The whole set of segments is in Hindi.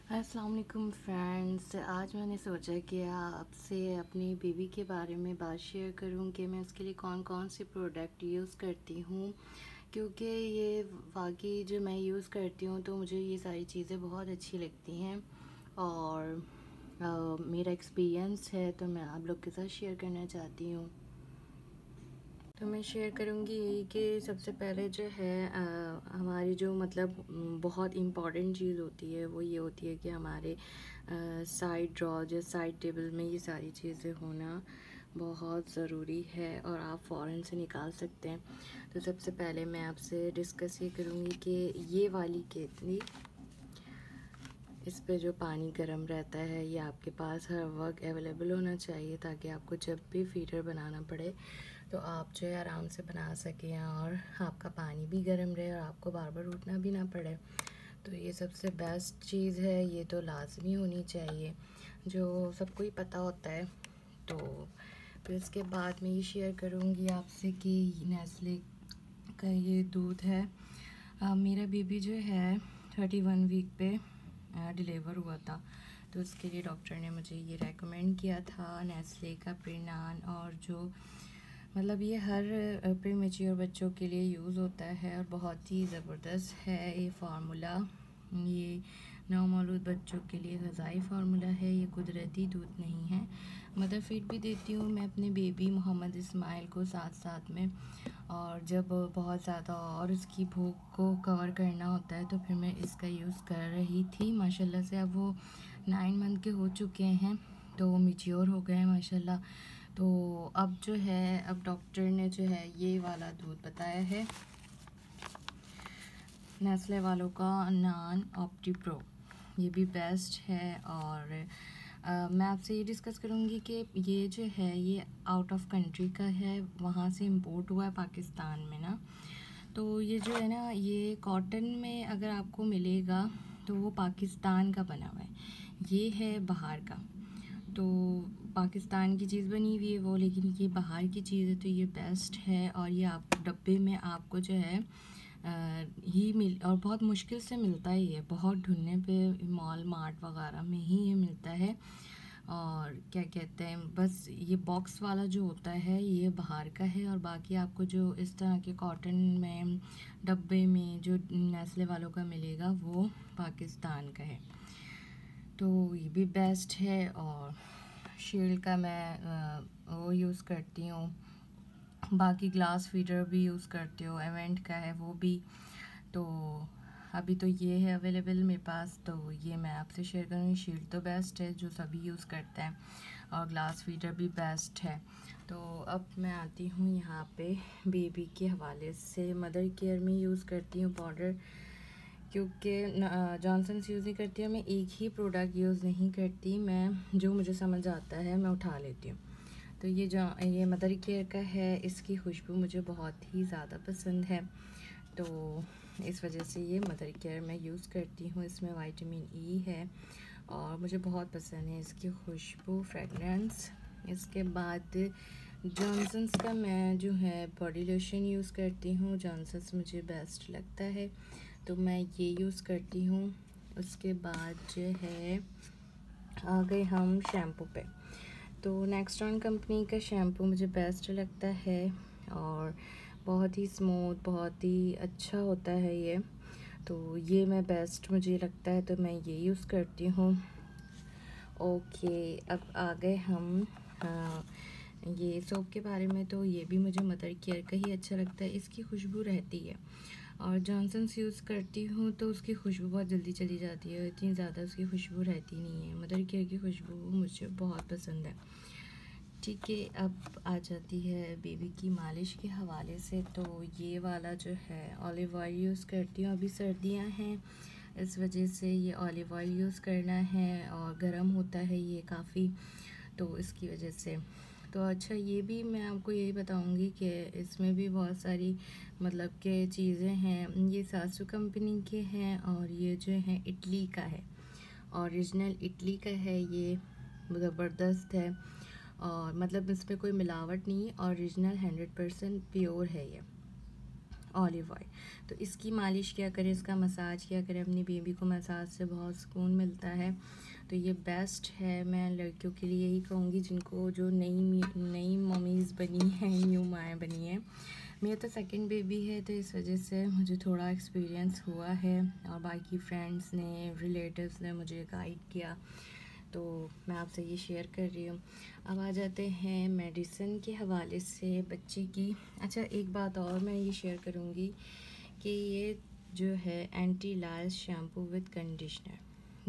अस्सलाम वालेकुम फ्रेंड्स। आज मैंने सोचा कि आपसे अपनी बेबी के बारे में बात शेयर करूं कि मैं उसके लिए कौन कौन से प्रोडक्ट यूज़ करती हूं, क्योंकि ये वाकई जो मैं यूज़ करती हूं तो मुझे ये सारी चीज़ें बहुत अच्छी लगती हैं और मेरा एक्सपीरियंस है तो मैं आप लोग के साथ शेयर करना चाहती हूँ। तो मैं शेयर करूँगी यही कि सबसे पहले जो है हमारी जो बहुत इम्पॉर्टेंट चीज़ होती है वो ये होती है कि हमारे साइड ड्रॉज या साइड टेबल में ये सारी चीज़ें होना बहुत ज़रूरी है और आप फ़ौरन से निकाल सकते हैं। तो सबसे पहले मैं आपसे डिस्कस ये करूँगी कि ये वाली केतली, इस पे जो पानी गर्म रहता है ये आपके पास हर वक्त अवेलेबल होना चाहिए, ताकि आपको जब भी फीडर बनाना पड़े तो आप जो है आराम से बना सकें और आपका पानी भी गर्म रहे और आपको बार बार उठना भी ना पड़े। तो ये सबसे बेस्ट चीज़ है, ये तो लाजमी होनी चाहिए, जो सबको ही पता होता है। तो फिर इसके बाद मैं ये शेयर करूँगी आपसे कि नेस्ले का ये दूध है। मेरा बेबी जो है 31 वीक पे डिलीवर हुआ था, तो उसके लिए डॉक्टर ने मुझे ये रेकमेंड किया था नेस्ले का प्रीनान, और जो ये हर प्रीमेच्योर बच्चों के लिए यूज़ होता है और बहुत ही ज़बरदस्त है ये फार्मूला। ये नवमौलूद बच्चों के लिए ग़िज़ाई फार्मूला है, ये कुदरती दूध नहीं है। मदर फीड भी देती हूँ मैं अपने बेबी मोहम्मद इस्माइल को साथ साथ में, और जब बहुत ज़्यादा और उसकी भूख को कवर करना होता है तो फिर मैं इसका यूज़ कर रही थी। माशाल्लाह से अब वो 9 मंथ के हो चुके हैं, तो मैच्योर हो गए हैं माशाल्लाह। तो अब जो है, अब डॉक्टर ने जो है ये वाला दूध बताया है नेस्ले वालों का, नान ऑप्टी प्रो, ये भी बेस्ट है। और मैं आपसे ये डिस्कस करूँगी कि ये जो है ये आउट ऑफ कंट्री का है, वहाँ से इम्पोर्ट हुआ है पाकिस्तान में ना। तो ये जो है ना, ये कॉटन में अगर आपको मिलेगा तो वो पाकिस्तान का बना हुआ है, ये है बाहर का। तो पाकिस्तान की चीज़ बनी हुई है वो, लेकिन ये बाहर की चीज़ है तो ये बेस्ट है। और ये आप डब्बे में आपको जो है ही मिल, और बहुत मुश्किल से मिलता है, ये बहुत ढूंढने पे मॉल मार्ट वगैरह में ही ये मिलता है। और क्या कहते हैं, बस ये बॉक्स वाला जो होता है ये बाहर का है, और बाकी आपको जो इस तरह के कॉटन में डब्बे में जो नेस्ले वालों का मिलेगा वो पाकिस्तान का है। तो ये भी बेस्ट है। और शील्ड का मैं वो यूज़ करती हूँ, बाकी ग्लास फीडर भी यूज़ करती हूँ, इवेंट का है वो भी। तो अभी तो ये है अवेलेबल मेरे पास, तो ये मैं आपसे शेयर करूँगी। शील्ड तो बेस्ट है जो सभी यूज़ करते हैं, और ग्लास फीडर भी बेस्ट है। तो अब मैं आती हूँ यहाँ पे बेबी के हवाले से। मदर केयर में यूज़ करती हूँ पाउडर, क्योंकि जॉनसन्स यूज़ नहीं करती है, मैं एक ही प्रोडक्ट यूज़ नहीं करती, मैं जो मुझे समझ आता है मैं उठा लेती हूँ। तो ये मदर केयर का है, इसकी खुशबू मुझे बहुत ही ज़्यादा पसंद है, तो इस वजह से ये मदर केयर मैं यूज़ करती हूँ। इसमें विटामिन ई है और मुझे बहुत पसंद है इसकी खुशबू, फ्रेगरेंस। इसके बाद जॉनसन्स का मैं जो है बॉडी लोशन यूज़ करती हूँ, जॉनसन्स मुझे बेस्ट लगता है तो मैं ये यूज़ करती हूँ। उसके बाद जो है आ गए हम शैम्पू पे, तो नेक्सटॉन कंपनी का शैम्पू मुझे बेस्ट लगता है और बहुत ही स्मूथ, बहुत ही अच्छा होता है ये, तो ये मैं बेस्ट मुझे लगता है तो मैं ये यूज़ करती हूँ। ओके, अब आ गए हम ये सोप के बारे में, तो ये भी मुझे मदर केयर का ही अच्छा लगता है, इसकी खुशबू रहती है। और जॉनसन्स यूज़ करती हूँ तो उसकी खुशबू बहुत जल्दी चली जाती है, इतनी ज़्यादा उसकी खुशबू रहती नहीं है। मदर केयर की खुशबू मुझे बहुत पसंद है। ठीक है, अब आ जाती है बेबी की मालिश के हवाले से। तो ये वाला जो है ऑलिव ऑयल यूज़ करती हूँ, अभी सर्दियाँ हैं इस वजह से ये ऑलिव ऑयल यूज़ करना है, और गर्म होता है ये काफ़ी, तो इसकी वजह से। तो अच्छा, ये भी मैं आपको यही बताऊंगी कि इसमें भी बहुत सारी के चीज़ें हैं। ये सासू कंपनी के हैं और ये जो है इटली का है, ओरिजिनल इटली का है, ये ज़बरदस्त है और इसमें कोई मिलावट नहीं है, ओरिजिनल 100% प्योर है ये। Olive oil. तो इसकी मालिश किया करें, इसका मसाज किया करें, अपनी बेबी को मसाज से बहुत सुकून मिलता है। तो ये बेस्ट है। मैं लड़कियों के लिए यही कहूँगी जिनको जो नई मम्मीज़ बनी हैं, न्यू माएँ बनी हैं। मेरा तो सेकंड बेबी है, तो इस वजह से मुझे थोड़ा एक्सपीरियंस हुआ है और बाकी फ्रेंड्स ने, रिलेटिव्स ने मुझे गाइड किया, तो मैं आपसे ये शेयर कर रही हूँ। अब आ जाते हैं मेडिसिन के हवाले से बच्चे की। अच्छा, एक बात और मैं ये शेयर करूँगी कि ये जो है anti lice shampoo with conditioner,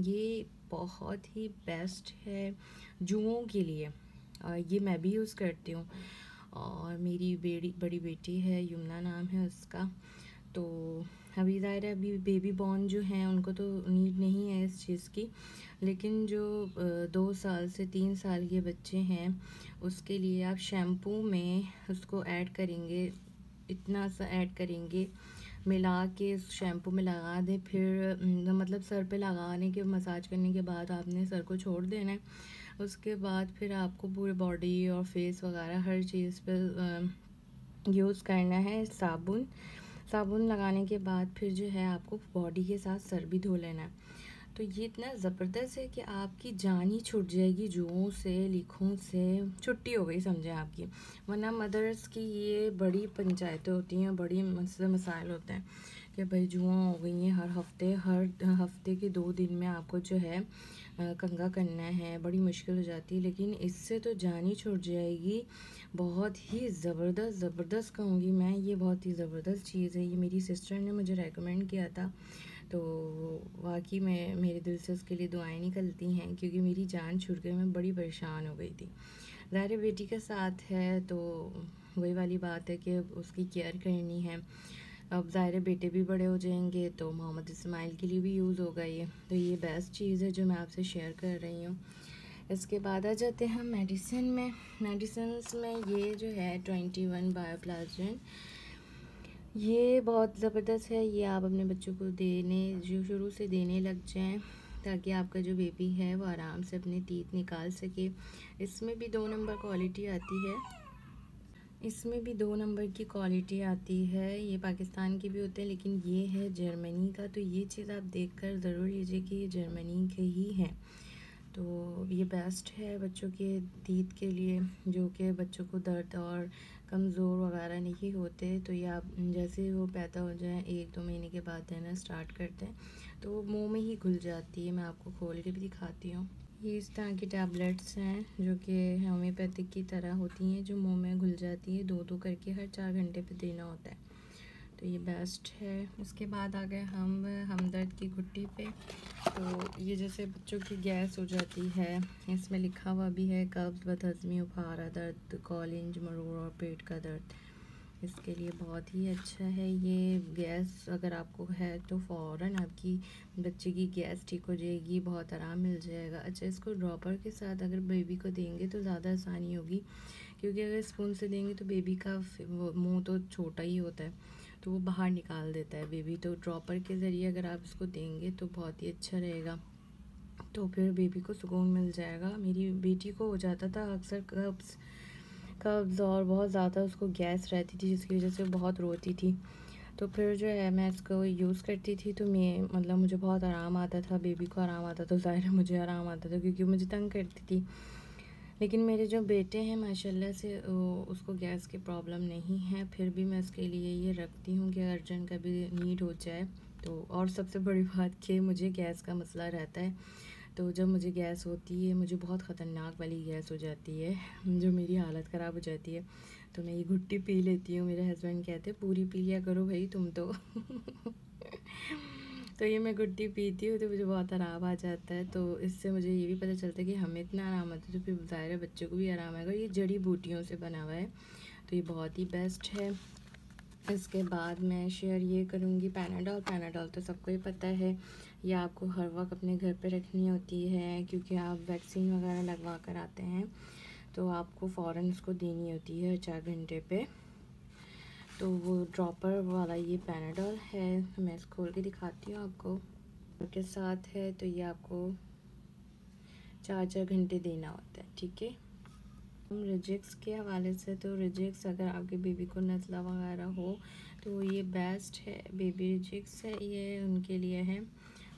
ये बहुत ही बेस्ट है जुओं के लिए। ये मैं भी यूज़ करती हूँ और मेरी बड़ी बेटी है, यमुना नाम है उसका। तो अभी ज़ाहिर है अभी बेबी बॉर्न जो हैं उनको तो नीड नहीं है इस चीज़ की, लेकिन जो 2 साल से 3 साल के बच्चे हैं उसके लिए आप शैम्पू में उसको ऐड करेंगे, इतना सा ऐड करेंगे, मिला के शैम्पू में लगा दें। फिर मतलब सर पे लगाने के, मसाज करने के बाद आपने सर को छोड़ देना है। उसके बाद फिर आपको पूरे बॉडी और फेस वगैरह हर चीज़ पे यूज़ करना है साबुन लगाने के बाद फिर जो है आपको बॉडी के साथ सर भी धो लेना है। तो ये इतना ज़बरदस्त है कि आपकी जान ही छूट जाएगी, जुओं से, लीखों से छुट्टी हो गई समझें आपकी। वरना मदर्स की ये बड़ी पंचायतें होती हैं, बड़ी मसाइल होते हैं कि भाई जुआं हो गई हैं, हर हफ्ते के 2 दिन में आपको जो है कंघा करना है, बड़ी मुश्किल हो जाती है। लेकिन इससे तो जान ही छूट जाएगी। बहुत ही ज़बरदस्त कहूँगी मैं, ये बहुत ही ज़बरदस्त चीज़ है। ये मेरी सिस्टर ने मुझे रेकमेंड किया था, तो वाकई में मेरे दिल से उसके लिए दुआएं निकलती हैं, क्योंकि मेरी जान छूट गई, मैं बड़ी परेशान हो गई थी। ज़ाहिर बेटी के साथ है तो वही वाली बात है कि उसकी केयर करनी है। अब ज़ाहिर बेटे भी बड़े हो जाएंगे तो मोहम्मद इस्माइल के लिए भी यूज़ होगा ये, तो ये बेस्ट चीज़ है जो मैं आपसे शेयर कर रही हूँ। इसके बाद आ जाते हैं हम मेडिसिन में। मेडिसिन्स में ये जो है 21 बायोप्लाज्मिन, ये बहुत ज़बरदस्त है। ये आप अपने बच्चों को जो शुरू से देने लग जाएं, ताकि आपका जो बेबी है वो आराम से अपने टीथ निकाल सके। इसमें भी 2 नंबर क्वालिटी आती है, इसमें भी 2 नंबर की क्वालिटी आती है। ये पाकिस्तान के भी होते हैं, लेकिन ये है जर्मनी का। तो ये चीज़ आप देखकर ज़रूर लीजिए कि ये जर्मनी के ही हैं। तो ये बेस्ट है बच्चों के टीथ के लिए, जो कि बच्चों को दर्द और कमज़ोर वगैरह नहीं होते। तो ये आप जैसे वो पैदा हो जाए 1-2 महीने के बाद देना स्टार्ट करते हैं तो वो मुंह में ही घुल जाती है। मैं आपको खोल के भी दिखाती हूँ। ये इस तरह की टैबलेट्स हैं जो कि होम्योपैथिक की तरह होती हैं, जो मुंह में घुल जाती है। 2-2 करके हर 4 घंटे पे देना होता है, तो ये बेस्ट है। उसके बाद आ गए हम हमदर्द की घुट्टी पे। तो ये जैसे बच्चों की गैस हो जाती है, इसमें लिखा हुआ भी है कब्ज़, बदहज़मी, उफारा, दर्द, कॉलिंज, मरोड़ और पेट का दर्द, इसके लिए बहुत ही अच्छा है। ये गैस अगर आपको है तो फ़ौरन आपकी बच्चे की गैस ठीक हो जाएगी, बहुत आराम मिल जाएगा। अच्छा, इसको ड्रॉपर के साथ अगर बेबी को देंगे तो ज़्यादा आसानी होगी, क्योंकि अगर स्पून से देंगे तो बेबी का मुंह तो छोटा ही होता है, तो वो बाहर निकाल देता है बेबी। तो ड्रॉपर के ज़रिए अगर आप इसको देंगे तो बहुत ही अच्छा रहेगा, तो फिर बेबी को सुकून मिल जाएगा। मेरी बेटी को हो जाता था अक्सर कब्ज़ और बहुत ज़्यादा उसको गैस रहती थी, जिसकी वजह से बहुत रोती थी। तो फिर जो है मैं इसको यूज़ करती थी, तो मैं मतलब मुझे बहुत आराम आता था, बेबी को आराम आता था, ज़ाहिर है मुझे आराम आता था क्योंकि मुझे तंग करती थी। लेकिन मेरे जो बेटे हैं माशाल्लाह से उसको गैस की प्रॉब्लम नहीं है, फिर भी मैं इसके लिए ये रखती हूँ कि अर्जेंट कभी नीड हो जाए तो। और सबसे बड़ी बात कि मुझे गैस का मसला रहता है, तो जब मुझे गैस होती है, मुझे बहुत ख़तरनाक वाली गैस हो जाती है जो मेरी हालत ख़राब हो जाती है, तो मैं ये घुट्टी पी लेती हूँ। मेरे हस्बैंड कहते हैं पूरी पी लिया करो भाई तुम तो तो ये मैं घुट्टी पीती हूँ तो मुझे बहुत आराम आ जाता है। तो इससे मुझे ये भी पता चलता है कि हमें इतना आराम आता है तो फिर ज़ाहिर है बच्चों को भी आराम आएगा। ये जड़ी बूटियों से बना हुआ है, तो ये बहुत ही बेस्ट है। इसके बाद मैं शेयर ये करूँगी पैनाडोल तो सबको ही पता है, ये आपको हर वक्त अपने घर पे रखनी होती है, क्योंकि आप वैक्सीन वगैरह लगवा कर आते हैं तो आपको फ़ौरन इसको देनी होती है 4 घंटे पे। तो वो ड्रॉपर वाला ये पैनाडोल है, मैं इसको खोल के दिखाती हूँ आपको। के साथ है तो ये आपको 4-4 घंटे देना होता है, ठीक है। हम रिजिक्स के हवाले से, तो रिजिक्स अगर आपके बेबी को नज़ला वगैरह हो तो ये बेस्ट है। बेबी रिजिक्स है, ये उनके लिए है,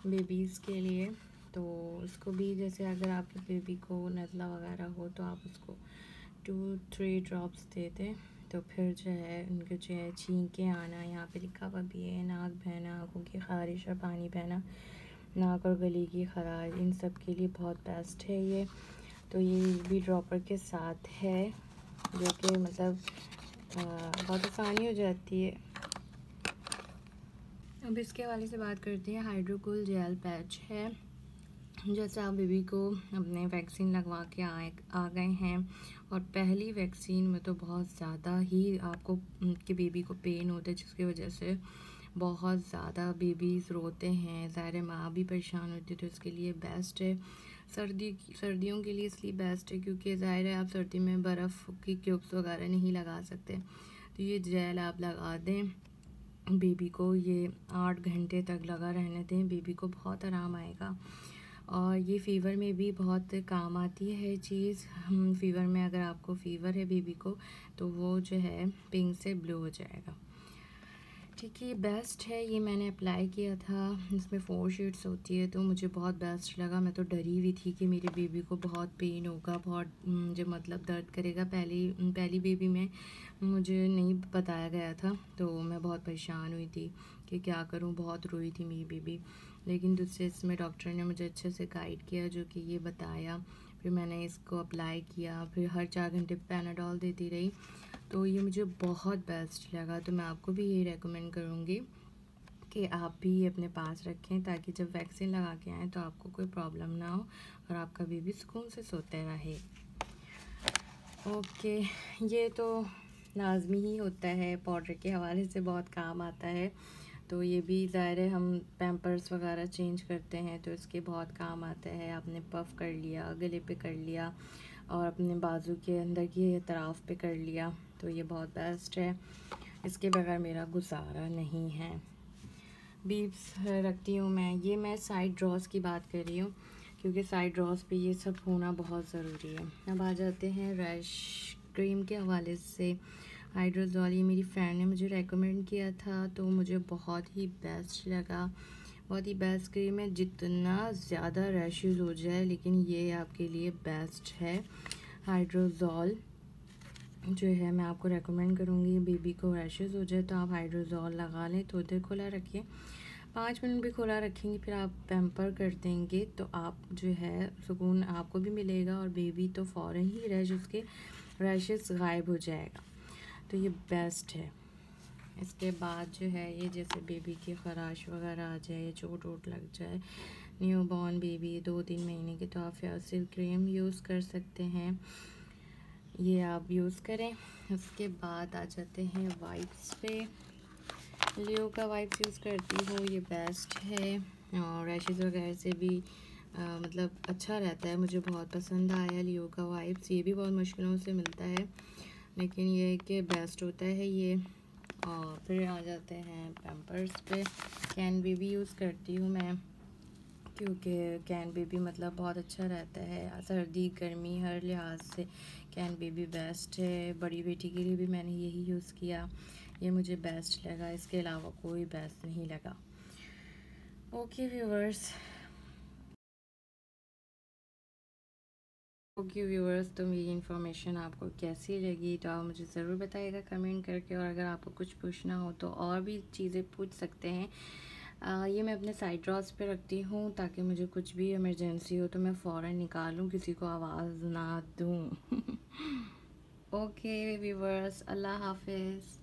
बेबीज़ के लिए। तो उसको भी जैसे अगर आपके बेबी को नज़ला वगैरह हो तो आप उसको 2-3 ड्रॉप्स दे दें, तो फिर जो है उनके जो है छींके आना, यहाँ पे लिखा हुआ भी है, नाक बहना, आँखों की ख़ारिश और पानी बहना, नाक और गले की खराश, इन सब के लिए बहुत बेस्ट है ये। तो ये भी ड्रॉपर के साथ है, जो कि मतलब बहुत आसानी हो जाती है। अब इसके हवाले से बात करते हैं। हाइड्रोकूल जेल पैच है। जैसे आप बेबी को अपने वैक्सीन लगवा के आ गए हैं और पहली वैक्सीन में तो बहुत ज़्यादा ही आपको के बेबी को पेन होता है, जिसकी वजह से बहुत ज़्यादा बेबीज़ रोते हैं, ज़ाहिर माँ भी परेशान होती है। तो इसके लिए बेस्ट है, सर्दियों के लिए इसलिए बेस्ट है क्योंकि ज़ाहिर है आप सर्दी में बर्फ़ की क्यूब्स वगैरह नहीं लगा सकते। तो ये जेल आप लगा दें बेबी को, ये 8 घंटे तक लगा रहने दें, बेबी को बहुत आराम आएगा। और ये फ़ीवर में भी बहुत काम आती है चीज़। फ़ीवर में अगर आपको फ़ीवर है बेबी को, तो वो जो है पिंक से ब्लू हो जाएगा। ठीक है, ये बेस्ट है। ये मैंने अप्लाई किया था, इसमें 4 शीट्स होती है, तो मुझे बहुत बेस्ट लगा। मैं तो डरी हुई थी कि मेरे बेबी को बहुत पेन होगा, बहुत जो मतलब दर्द करेगा। पहली बेबी में मुझे नहीं बताया गया था, तो मैं बहुत परेशान हुई थी कि क्या करूं, बहुत रोई थी मेरी बेबी। लेकिन दूसरे इसमें डॉक्टर ने मुझे अच्छे से गाइड किया, जो कि ये बताया, फिर मैंने इसको अप्लाई किया, फिर हर 4 घंटे पैनाडोल देती रही। तो ये मुझे बहुत बेस्ट लगा। तो मैं आपको भी ये रेकमेंड करूँगी कि आप भी ये अपने पास रखें, ताकि जब वैक्सीन लगा के आएँ तो आपको कोई प्रॉब्लम ना हो और आपका बेबी सुकून से सोते रहे। ओके, ये तो लाजमी ही होता है, पाउडर के हवाले से बहुत काम आता है। तो ये भी ज़ाहिर है, हम पैम्पर्स वगैरह चेंज करते हैं तो इसके बहुत काम आता है। आपने पफ़ कर लिया, गले पे कर लिया और अपने बाजू के अंदर की तरफ पे कर लिया, तो ये बहुत बेस्ट है। इसके बगैर मेरा गुजारा नहीं है। बीब्स रखती हूँ मैं साइड ड्रॉस की बात कर रही हूँ, क्योंकि साइड ड्रॉस पे ये सब होना बहुत ज़रूरी है। अब आ जाते हैं रैश क्रीम के हवाले से। हाइड्रोजॉल, ये मेरी फ्रेंड ने मुझे रेकमेंड किया था, तो मुझे बहुत ही बेस्ट लगा। बहुत ही बेस्ट क्रीम है, जितना ज़्यादा रैशेस हो जाए, लेकिन ये आपके लिए बेस्ट है। हाइड्रोजॉल जो है मैं आपको रेकमेंड करूँगी, बेबी को रैशेस हो जाए तो आप हाइड्रोजॉल लगा लें, थोड़ी देर खुला रखिए, 5 मिनट भी खुला रखेंगे, फिर आप पैम्पर कर देंगे तो आप जो है सुकून आपको भी मिलेगा और बेबी तो फ़ौरन ही उसके रैशेस गायब हो जाएगा। तो ये बेस्ट है। इसके बाद जो है ये जैसे बेबी की ख़राश वगैरह आ जाए, चोट वोट लग जाए, न्यू बॉर्न बेबी 2-3 महीने की, तो आप फेयरसिल क्रीम यूज़ कर सकते हैं, ये आप यूज़ करें। उसके बाद आ जाते हैं वाइप्स पे। लियो का वाइप्स यूज़ करती हूँ, ये बेस्ट है और रैशेज़ वगैरह से भी मतलब अच्छा रहता है। मुझे बहुत पसंद आया लियो का वाइप्स। ये भी बहुत मुश्किलों से मिलता है, लेकिन ये कि बेस्ट होता है ये। और फिर आ जाते हैं पैम्पर्स पे। कैन बेबी यूज़ करती हूँ मैं, क्योंकि कैन बेबी मतलब बहुत अच्छा रहता है, सर्दी गर्मी हर लिहाज से कैन बेबी बेस्ट है। बड़ी बेटी के लिए भी मैंने यही यूज़ किया, ये मुझे बेस्ट लगा, इसके अलावा कोई बेस्ट नहीं लगा। ओके व्यूवर्स, तो मेरी इन्फॉर्मेशन आपको कैसी लगी तो आप मुझे ज़रूर बताइएगा कमेंट करके, और अगर आपको कुछ पूछना हो तो और भी चीज़ें पूछ सकते हैं। ये मैं अपने साइड ड्रॉस पे रखती हूँ, ताकि मुझे कुछ भी इमरजेंसी हो तो मैं फ़ौरन निकालूँ, किसी को आवाज़ ना दूँ। ओके व्यूवर्स, अल्लाह हाफिज़।